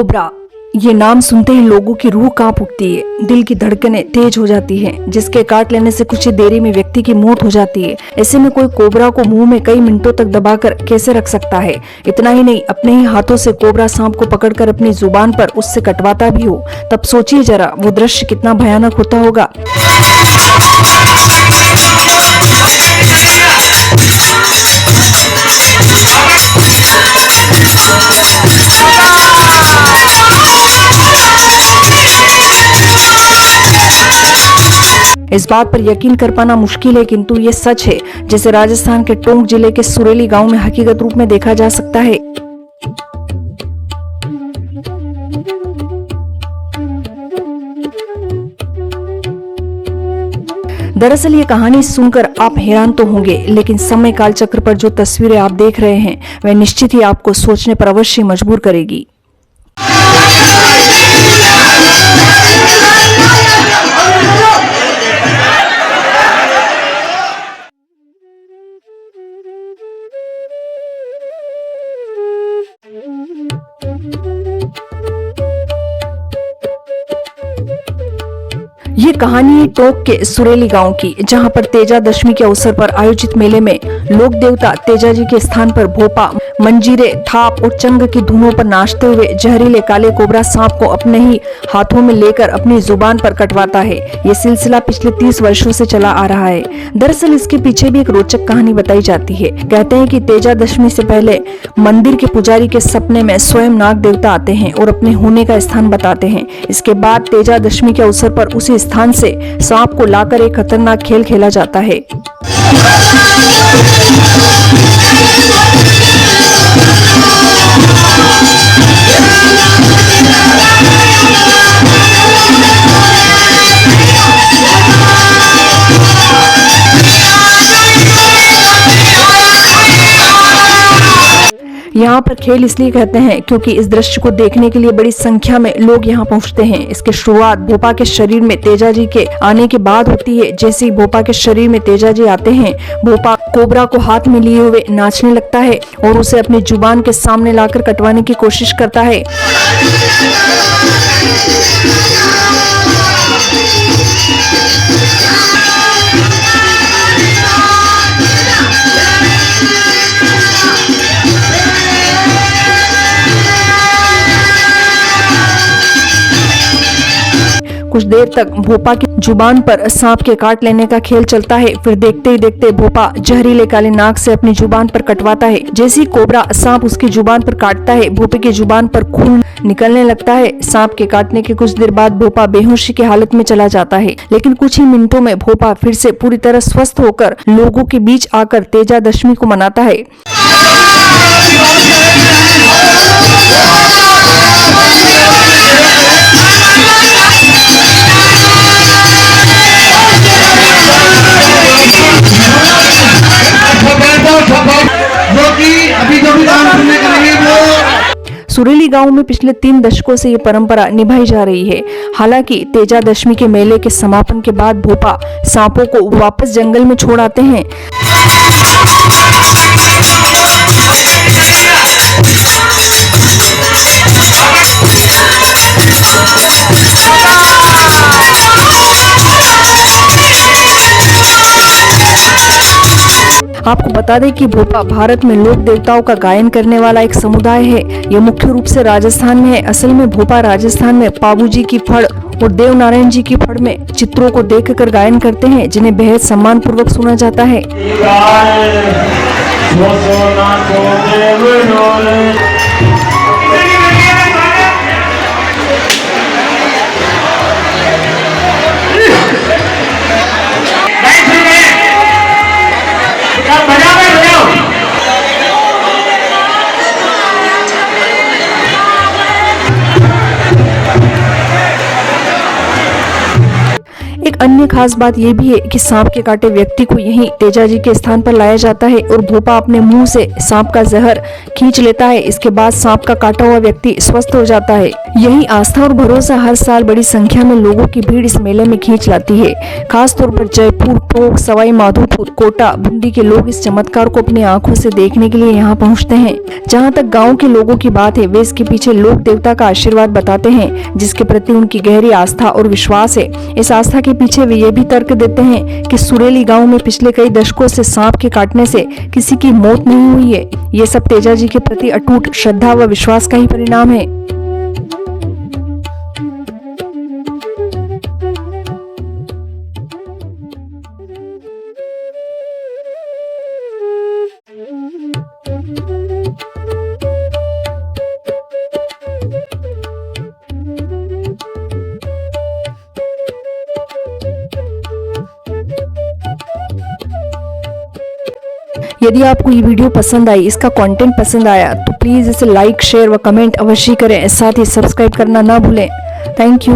Cobra, ये नाम सुनते ही लोगों की रूह कांप उठती है, दिल की धड़कनें तेज हो जाती हैं, जिसके काट लेने से कुछ ही देरी में व्यक्ति की मौत हो जाती है। ऐसे में कोई कोबरा को मुंह में कई मिनटों तक दबाकर कैसे रख सकता है? इतना ही नहीं, अपने ही हाथों से कोबरा सांप को पकड़कर अपनी जुबान पर उससे कटवाता भी हो, तब सोचिए जरा वो दृश्य कितना भयानक होता होगा। इस बात पर यकीन कर पाना मुश्किल है, किंतु ये सच है, जिसे राजस्थान के टोंक जिले के सुरेली गांव में हकीकत रूप में देखा जा सकता है। दरअसल ये कहानी सुनकर आप हैरान तो होंगे, लेकिन समय काल चक्र पर जो तस्वीरें आप देख रहे हैं वह निश्चित ही आपको सोचने पर अवश्य मजबूर करेगी। ये कहानी है टोंक के सुरेली गांव की, जहां पर तेजा दशमी के अवसर पर आयोजित मेले में लोक देवता तेजा जी के स्थान पर भोपा, मंजीरे, थाप और चंग की धुनों पर नाचते हुए जहरीले काले कोबरा सांप को अपने ही हाथों में लेकर अपनी जुबान पर कटवाता है। ये सिलसिला पिछले 30 वर्षों से चला आ रहा है। दरअसल इसके पीछे भी एक रोचक कहानी बताई जाती है। कहते हैं कि तेजा दशमी से पहले मंदिर के पुजारी के सपने में स्वयं नाग देवता आते हैं और अपने होने का स्थान बताते हैं। इसके बाद तेजा दशमी के अवसर पर उसी स्थान से सांप को लाकर एक खतरनाक खेल खेला जाता है। यहाँ पर खेल इसलिए कहते हैं क्योंकि इस दृश्य को देखने के लिए बड़ी संख्या में लोग यहाँ पहुँचते हैं। इसकी शुरुआत भोपा के शरीर में तेजा जी के आने के बाद होती है। जैसे ही भोपा के शरीर में तेजा जी आते हैं, भोपा कोबरा को हाथ में लिए हुए नाचने लगता है और उसे अपनी जुबान के सामने लाकर कटवाने की कोशिश करता है। कुछ देर तक भोपा की जुबान पर सांप के काट लेने का खेल चलता है। फिर देखते ही देखते भोपा जहरीले काले नाग से अपनी जुबान पर कटवाता है। जैसे ही कोबरा सांप उसकी जुबान पर काटता है, भोपे की जुबान पर खून निकलने लगता है। सांप के काटने के कुछ देर बाद भोपा बेहोशी की हालत में चला जाता है, लेकिन कुछ ही मिनटों में भोपा फिर से पूरी तरह स्वस्थ होकर लोगों के बीच आकर तेजा दशमी को मनाता है। सुरेली गांव में पिछले 3 दशकों से ये परंपरा निभाई जा रही है। हालांकि तेजा दशमी के मेले के समापन के बाद भोपा सांपों को वापस जंगल में छोड़ आते हैं। आपको बता दें कि भोपा भारत में लोक देवताओं का गायन करने वाला एक समुदाय है। यह मुख्य रूप से राजस्थान में है। असल में भोपा राजस्थान में पाबूजी की फड़ और देव नारायण जी की फड़ में चित्रों को देखकर गायन करते हैं, जिन्हें बेहद सम्मान पूर्वक सुना जाता है। एक अन्य खास बात ये भी है कि सांप के काटे व्यक्ति को यहीं तेजा जी के स्थान पर लाया जाता है और भोपा अपने मुंह से सांप का जहर खींच लेता है। इसके बाद सांप का काटा हुआ व्यक्ति स्वस्थ हो जाता है। यही आस्था और भरोसा हर साल बड़ी संख्या में लोगों की भीड़ इस मेले में खींच लाती है। खास तौर पर जयपुर, टोंक, सवाई माधोपुर, कोटा, बूंदी के लोग इस चमत्कार को अपनी आंखों से देखने के लिए यहाँ पहुँचते हैं। जहाँ तक गाँव के लोगों की बात है, वे इसके पीछे लोक देवता का आशीर्वाद बताते हैं, जिसके प्रति उनकी गहरी आस्था और विश्वास है। इस आस्था के पीछे वे ये भी तर्क देते हैं कि सुरेली गांव में पिछले कई दशकों से सांप के काटने से किसी की मौत नहीं हुई है। ये सब तेजा जी के प्रति अटूट श्रद्धा व विश्वास का ही परिणाम है। यदि आपको ये वीडियो पसंद आई, इसका कंटेंट पसंद आया, तो प्लीज इसे लाइक, शेयर व कमेंट अवश्य करें। साथ ही सब्सक्राइब करना ना भूलें। Thank you.